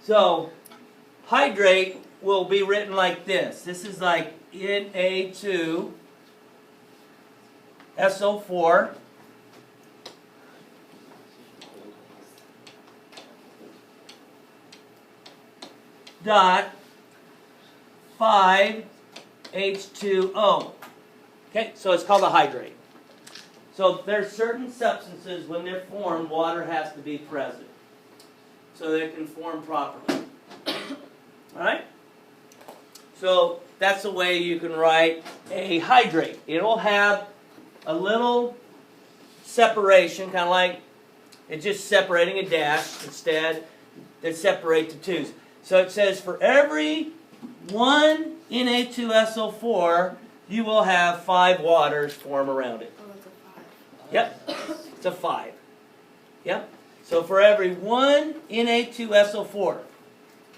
So, hydrate will be written like this. This is like Na2SO4 dot 5H2O. Okay, so it's called a hydrate. So there's certain substances, when they're formed, water has to be present so they can form properly. Alright? So that's the way you can write a hydrate. It'll have a little separation, kind of like it's just separating a dash instead. They separate the twos. So it says for every one Na2SO4, you will have 5 waters form around it. Oh, it's a 5. Yep, it's a 5. Yep. So for every one Na2SO4,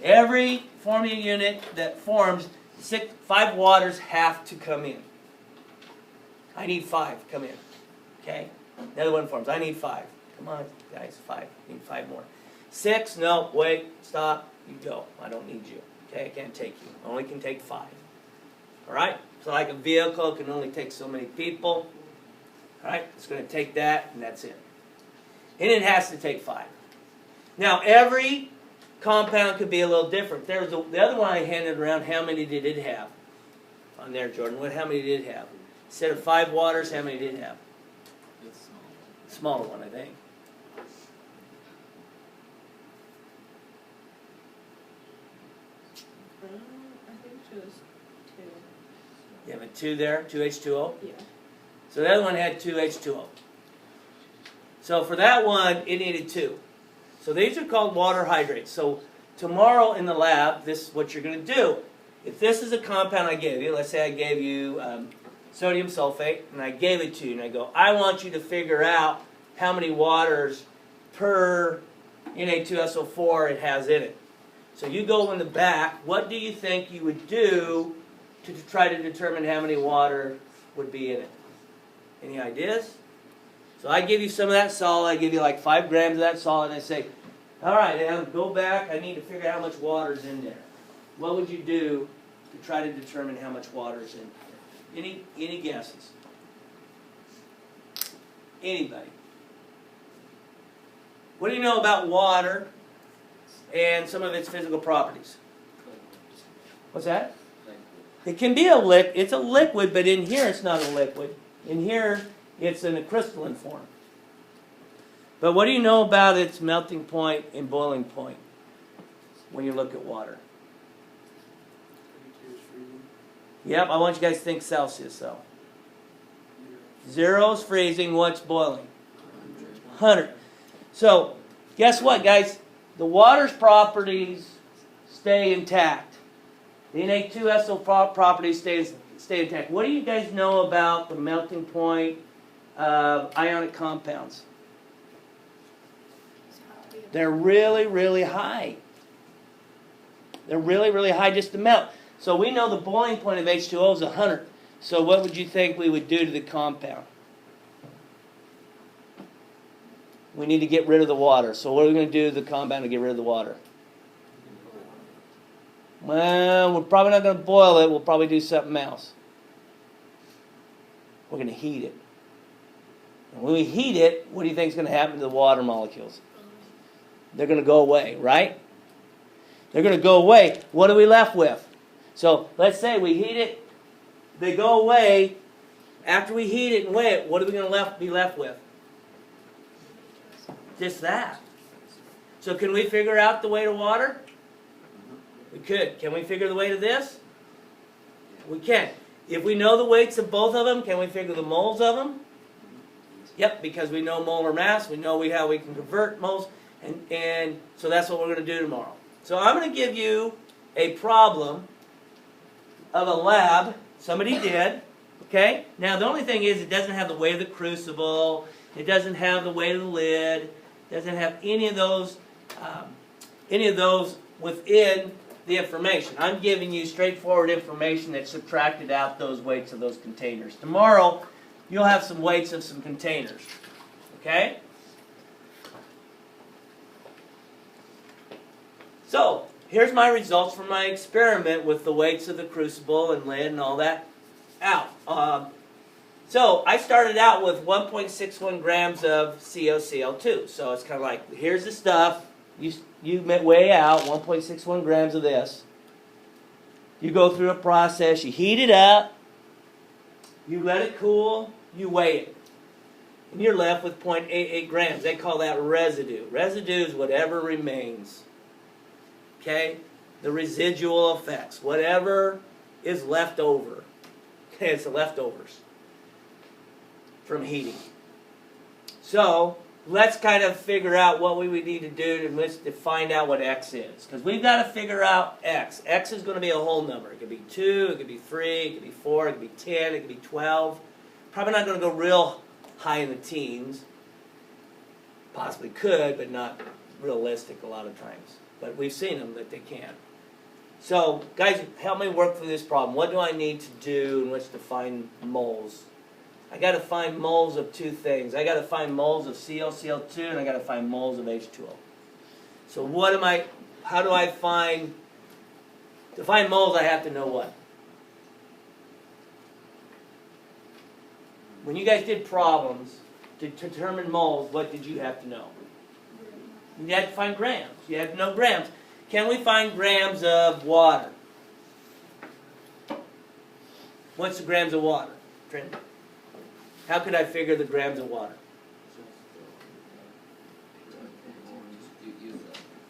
every forming unit that forms, 5 waters have to come in. I need 5 come in. Okay? The other one forms. I need 5. Come on, guys, 5. I need 5 more. 6, no, wait, stop, you go. I don't need you. Okay, I can't take you. I only can take 5. Alright? So like a vehicle can only take so many people. Alright? It's going to take that, and that's it. And it has to take 5. Now, every compound could be a little different. There's the other one I handed around, how many did it have? On there, Jordan. How many did it have? Instead of 5 waters, how many did it have? Smaller one, I think. I think it was 2. You have a 2 there, 2H2O? Yeah. So the other one had 2H2O. So for that one, it needed 2. So these are called water hydrates. So tomorrow in the lab, this is what you're going to do. If this is a compound I gave you, let's say I gave you sodium sulfate, and I gave it to you, and I go, I want you to figure out how many waters per Na2SO4 it has in it. So you go in the back, what do you think you would do to try to determine how many water would be in it? Any ideas? So I give you some of that solid, I give you like 5 grams of that solid, and I say, all right, Adam, go back, I need to figure out how much water is in there. What would you do to try to determine how much water is in there? Any guesses? Anybody? What do you know about water and some of its physical properties? What's that? It can be a liquid. It's a liquid, but in here it's not a liquid. In here it's in a crystalline form. But what do you know about its melting point and boiling point when you look at water? Yep, I want you guys to think Celsius, though. 0 is freezing. What's boiling? 100. So, guess what, guys? The water's properties stay intact. The Na2SO properties stay intact. What do you guys know about the melting point of ionic compounds? They're really, really high. They're really, really high just to melt. So we know the boiling point of H2O is 100. So what would you think we would do to the compound? We need to get rid of the water. So what are we going to do to the compound to get rid of the water? Well, we're probably not going to boil it. We'll probably do something else. We're going to heat it. And when we heat it, what do you think is going to happen to the water molecules? They're going to go away, right? They're going to go away. What are we left with? So let's say we heat it. They go away. After we heat it and weigh it, what are we going to be left with? Just that. So can we figure out the weight of water? We could. Can we figure the weight of this? We can. If we know the weights of both of them, can we figure the moles of them? Yep, because we know molar mass. We know how we can convert moles. And so that's what we're going to do tomorrow. So I'm going to give you a problem of a lab. Somebody did. Okay? Now the only thing is it doesn't have the weight of the crucible. It doesn't have the weight of the lid. It doesn't have any of those within the information. I'm giving you straightforward information that subtracted out those weights of those containers. Tomorrow, you'll have some weights of some containers. Okay? So, here's my results from my experiment with the weights of the crucible and lid and all that out. So, I started out with 1.61 grams of COCl2. So, it's kind of like, here's the stuff. You weigh out 1.61 grams of this. You go through a process. You heat it up. You let it cool. You weigh it. And you're left with 0.88 grams. They call that residue. Residue is whatever remains. Okay? The residual effects. Whatever is left over. Okay, it's the leftovers from heating. So, let's kind of figure out what we would need to do to find out what X is. Because we've got to figure out X. X is going to be a whole number. It could be 2, it could be 3, it could be 4, it could be 10, it could be 12. Probably not going to go real high in the teens. Possibly could, but not realistic a lot of times. But we've seen them that they can. So, guys, help me work through this problem. What do I need to do in which to find moles? I got to find moles of two things. I got to find moles of COCl2 and I got to find moles of H2O. So how do I find, to find moles I have to know what? When you guys did problems to determine moles, what did you have to know? You had to find grams. You had to know grams. Can we find grams of water? What's the grams of water? Trent? How could I figure the grams of water?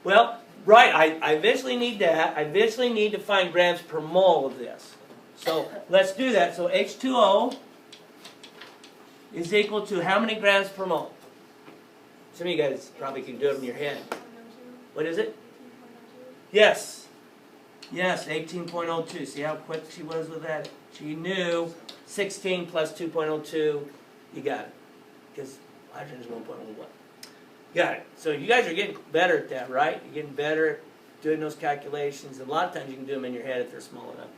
Well, right, I eventually need that. I eventually need to find grams per mole of this. So let's do that. So H2O is equal to how many grams per mole? Some of you guys probably can do it in your head. What is it? Yes. Yes, 18.02. See how quick she was with that? She knew 16 plus 2.02. You got it. Because hydrogen is 1.01. Got it. So you guys are getting better at that, right? You're getting better at doing those calculations. And a lot of times you can do them in your head if they're small enough.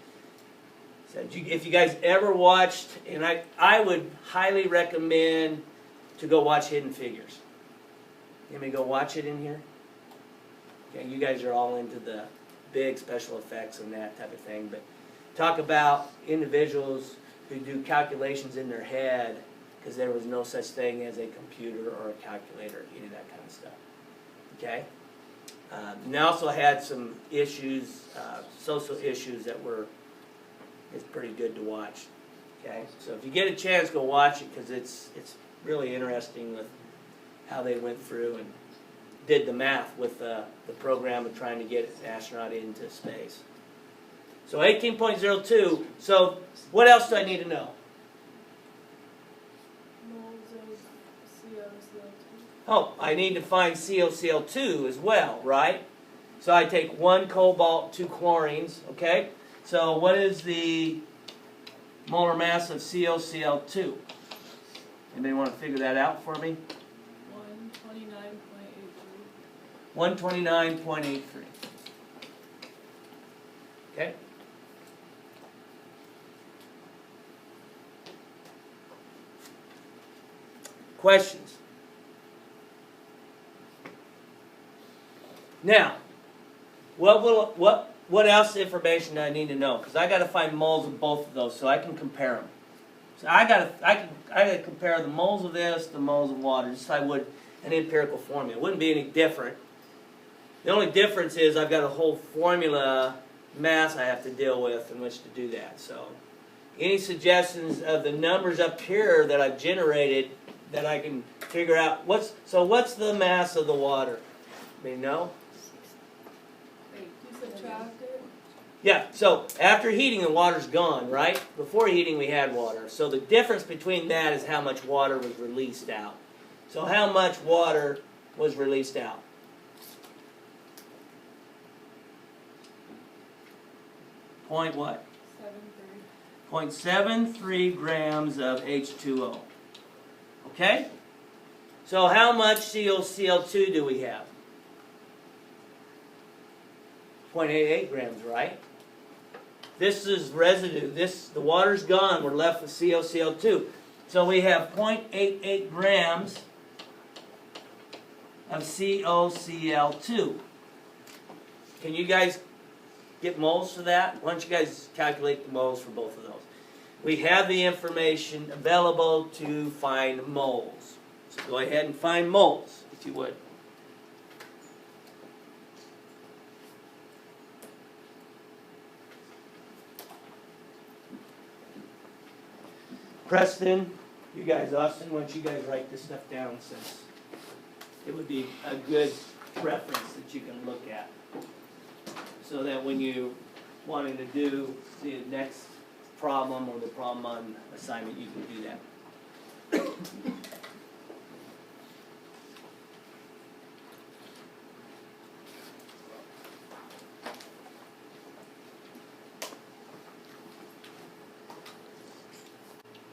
So if you guys ever watched, and I would highly recommend to go watch Hidden Figures. Let me go watch it in here. Okay, you guys are all into the big special effects and that type of thing, but talk about individuals who do calculations in their head because there was no such thing as a computer or a calculator, any of that kind of stuff. Okay? And they also had some issues, social issues that it's pretty good to watch. Okay? So if you get a chance, go watch it because it's really interesting with how they went through and did the math with the program of trying to get an astronaut into space. So 18.02. So what else do I need to know? Moles of COCl2. Oh, I need to find COCl2 as well, right? So I take 1 cobalt, 2 chlorines, okay? So what is the molar mass of COCl2? Anybody want to figure that out for me? 129.83. 129.83. Okay? Questions? Now, what else information do I need to know? Because I got to find moles of both of those so I can compare them. So I got to compare the moles of this to the moles of water, just like I would an empirical formula. It wouldn't be any different. The only difference is I've got a whole formula mass I have to deal with in which to do that. So, any suggestions of the numbers up here that I've generated that I can figure out? What's the mass of the water? Anybody know? Wait, you subtract it? Yeah, so after heating, the water's gone, right? Before heating, we had water. So the difference between that is how much water was released out. So how much water was released out? Point what? 0.73 grams of H2O. Okay? So how much COCl2 do we have? 0.88 grams, right? This is residue. The water's gone. We're left with COCl2. So we have 0.88 grams of COCl2. Can you guys get moles for that? Why don't you guys calculate the moles for both of those? We have the information available to find moles. So go ahead and find moles, if you would. Preston, you guys, Austin, why don't you guys write this stuff down, since it would be a good reference that you can look at, so that when you wanting to do the next problem or the problem on assignment, you can do that.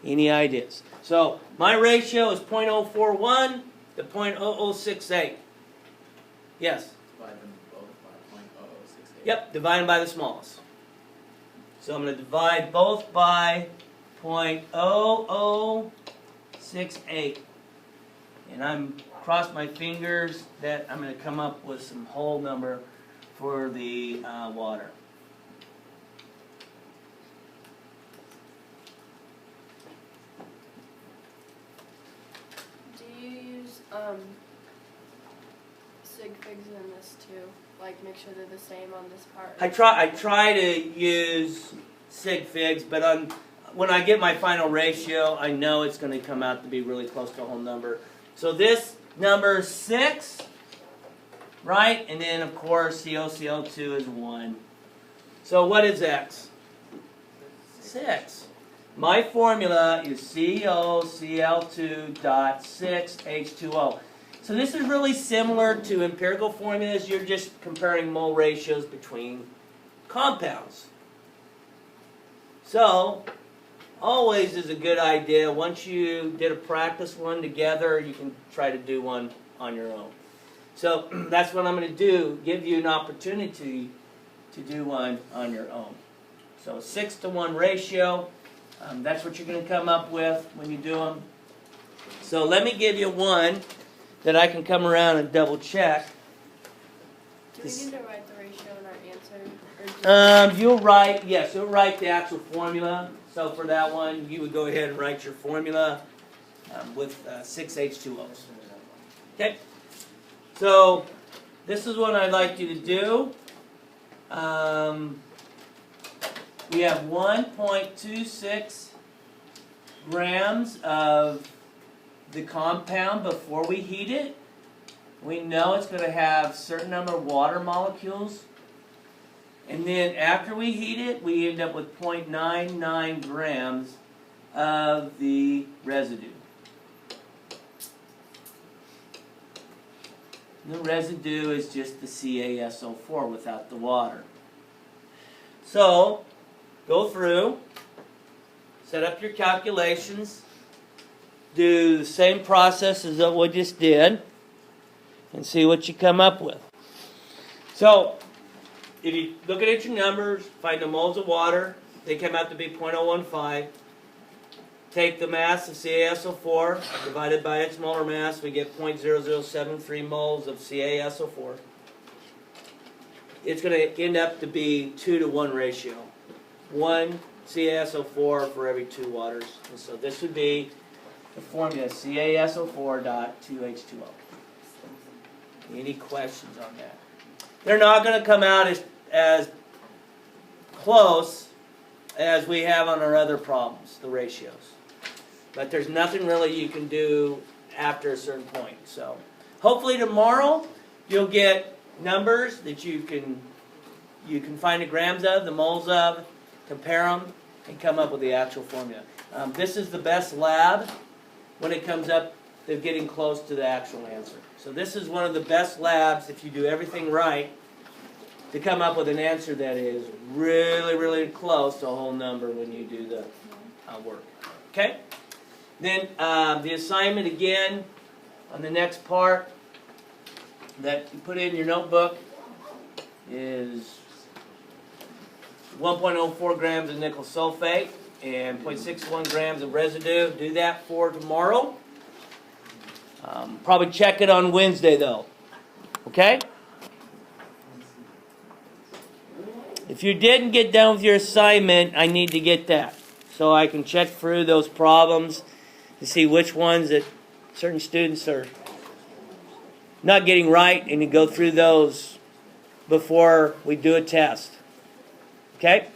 Any ideas? So my ratio is 0.041 to 0.0068. Yes? Divide them both by 0.0068. Yep, dividing by the smallest. So I'm going to divide both by 0.0068. And I'm cross my fingers that I'm going to come up with some whole number for the water. Do you use sig figs in this too? Like make sure they're the same on this part? I try to use sig figs, but when I get my final ratio, I know it's going to come out to be really close to a whole number. So this number is 6, right? And then, of course, COCO2 is 1. So what is X? 6. My formula is COCl2.6H2O. So this is really similar to empirical formulas. You're just comparing mole ratios between compounds. So, always is a good idea. Once you did a practice one together, you can try to do one on your own. So, that's what I'm going to do, give you an opportunity to do one on your own. So, 6-to-1 ratio, that's what you're going to come up with when you do them. So, let me give you one that I can come around and double check. Do we need to write the ratio in our answer? Or You'll write the actual formula. So for that one, you would go ahead and write your formula with 6 H2Os. Okay? So this is what I'd like you to do. We have 1.26 grams of the compound before we heat it. We know it's going to have a certain number of water molecules. And then after we heat it, we end up with 0.99 grams of the residue. And the residue is just the CaSO4 without the water. So, go through, set up your calculations, do the same process as what we just did, and see what you come up with. So, if you look at your numbers, find the moles of water, they come out to be 0.015. Take the mass of CaSO4 divided by its molar mass, we get 0.0073 moles of CaSO4. It's going to end up to be 2-to-1 ratio. 1 CaSO4 for every 2 waters. And so this would be the formula CaSO4.2H2O. Any questions on that? They're not going to come out as close as we have on our other problems, the ratios. But there's nothing really you can do after a certain point. So hopefully tomorrow you'll get numbers that you can find the grams of, the moles of, compare them, and come up with the actual formula. This is the best lab when it comes up to getting close to the actual answer. So this is one of the best labs, if you do everything right, to come up with an answer that is really, really close to a whole number when you do the work. Okay? Then the assignment again on the next part that you put in your notebook is 1.04 grams of nickel sulfate and 0.61 grams of residue. Do that for tomorrow. Probably check it on Wednesday though. Okay? If you didn't get done with your assignment, I need to get that. So I can check through those problems to see which ones that certain students are not getting right, and to go through those before we do a test. Okay?